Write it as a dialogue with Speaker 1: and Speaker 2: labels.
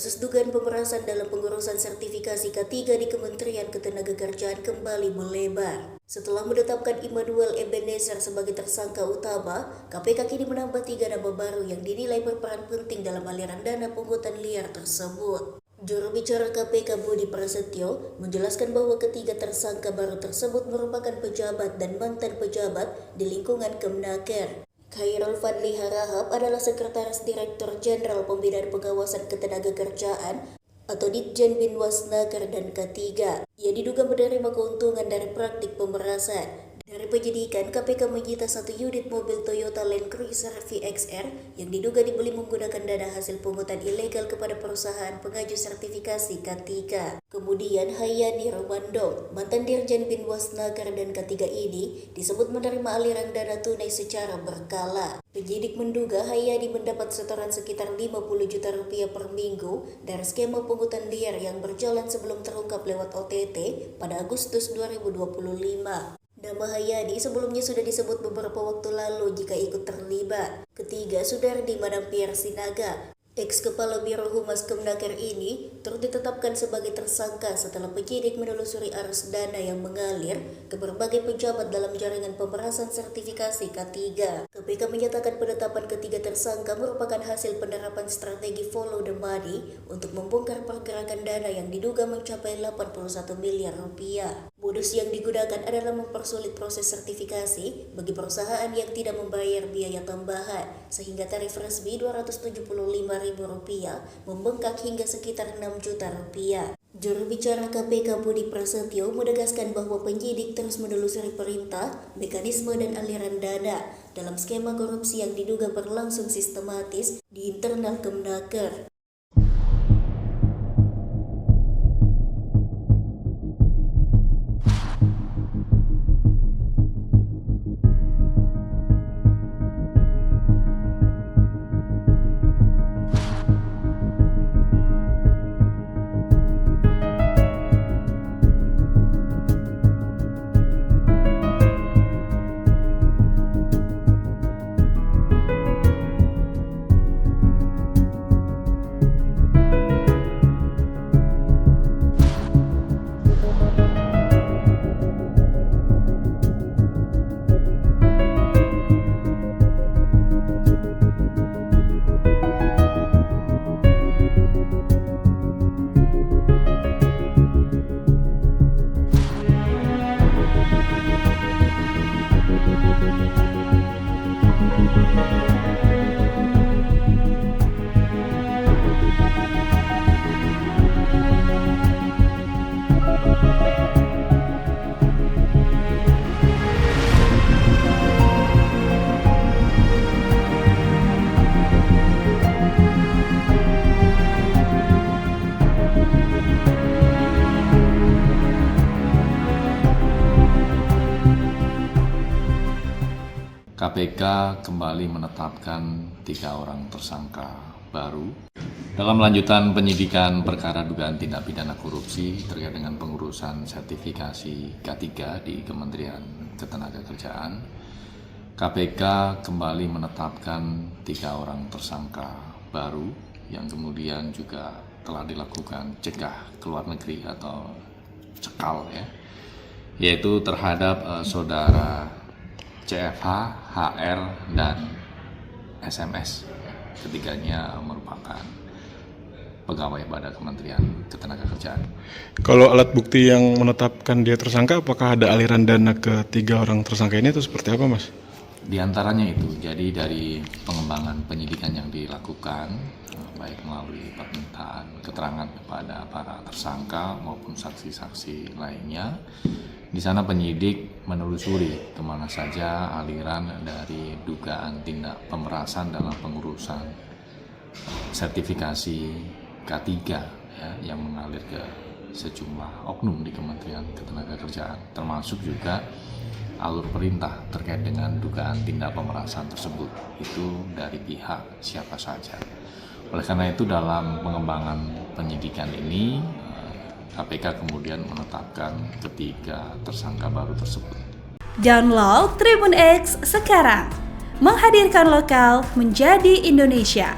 Speaker 1: Kasus dugaan pemerasan dalam pengurusan sertifikasi K3 di Kementerian Ketenagakerjaan kembali melebar. Setelah menetapkan Immanuel Ebenezer sebagai tersangka utama, KPK kini menambah 3 nama baru yang dinilai berperan penting dalam aliran dana pungutan liar tersebut. Juru bicara KPK Budi Prasetyo menjelaskan bahwa ketiga tersangka baru tersebut merupakan pejabat dan mantan pejabat di lingkungan Kemnaker. Khairul Fadli Harahap adalah Sekretaris Direktur Jenderal Pembinaan Pengawasan Ketenagakerjaan atau Ditjen Binwasnaker dan K3. Ia diduga menerima keuntungan dari praktik pemerasan. Dari penyidikan, KPK menyita 1 unit mobil Toyota Land Cruiser VXR yang diduga dibeli menggunakan dana hasil pungutan ilegal kepada perusahaan pengaju sertifikasi K3. Kemudian Hayani Romandong, mantan Dirjen Binwasnaker dan K3 ini disebut menerima aliran dana tunai secara berkala. Penyidik menduga Hayani mendapat setoran sekitar 50 juta rupiah per minggu dari skema pungutan liar yang berjalan sebelum terungkap lewat OTT pada Agustus 2025. Nama Hayani sebelumnya sudah disebut beberapa waktu lalu jika ikut terlibat. Ketiga, Sudardi Manampiar Sinaga, ex-kepala Biro Humas Kemnaker ini turut ditetapkan sebagai tersangka setelah penyidik menelusuri arus dana yang mengalir ke berbagai pejabat dalam jaringan pemerasan sertifikasi K3. KPK menyatakan penetapan ketiga tersangka merupakan hasil penerapan strategi follow the money untuk membongkar pergerakan dana yang diduga mencapai 81 miliar rupiah. Modus yang digunakan adalah mempersulit proses sertifikasi bagi perusahaan yang tidak membayar biaya tambahan, sehingga tarif resmi Rp275.000 membengkak hingga sekitar Rp6 juta. Juru bicara KPK Budi Prasetyo menegaskan bahwa penyidik terus menelusuri perintah, mekanisme dan aliran dana dalam skema korupsi yang diduga berlangsung sistematis di internal Kemnaker.
Speaker 2: KPK kembali menetapkan 3 orang tersangka baru dalam lanjutan penyidikan perkara dugaan tindak pidana korupsi terkait dengan pengurusan sertifikasi K3 di Kementerian Ketenagakerjaan. KPK kembali menetapkan 3 orang tersangka baru yang kemudian juga telah dilakukan cegah ke luar negeri atau cekal yaitu terhadap saudara CFH, HR, dan SMS. Ketiganya merupakan pegawai pada Kementerian Ketenagakerjaan.
Speaker 3: Kalau alat bukti yang menetapkan dia tersangka, apakah ada aliran dana ke 3 orang tersangka ini atau seperti apa, Mas?
Speaker 2: Di antaranya itu, jadi dari pengembangan penyidikan yang dilakukan, baik melalui permintaan keterangan kepada para tersangka maupun saksi-saksi lainnya, di sana penyidik menelusuri kemana saja aliran dari dugaan tindak pemerasan dalam pengurusan sertifikasi K3 yang mengalir ke sejumlah oknum di Kementerian Ketenagakerjaan, termasuk juga alur perintah terkait dengan dugaan tindak pemerasan tersebut itu dari pihak siapa saja. Oleh karena itu dalam pengembangan penyidikan ini KPK kemudian menetapkan ketiga tersangka baru tersebut.
Speaker 4: Download Tribun X sekarang, menghadirkan lokal menjadi Indonesia.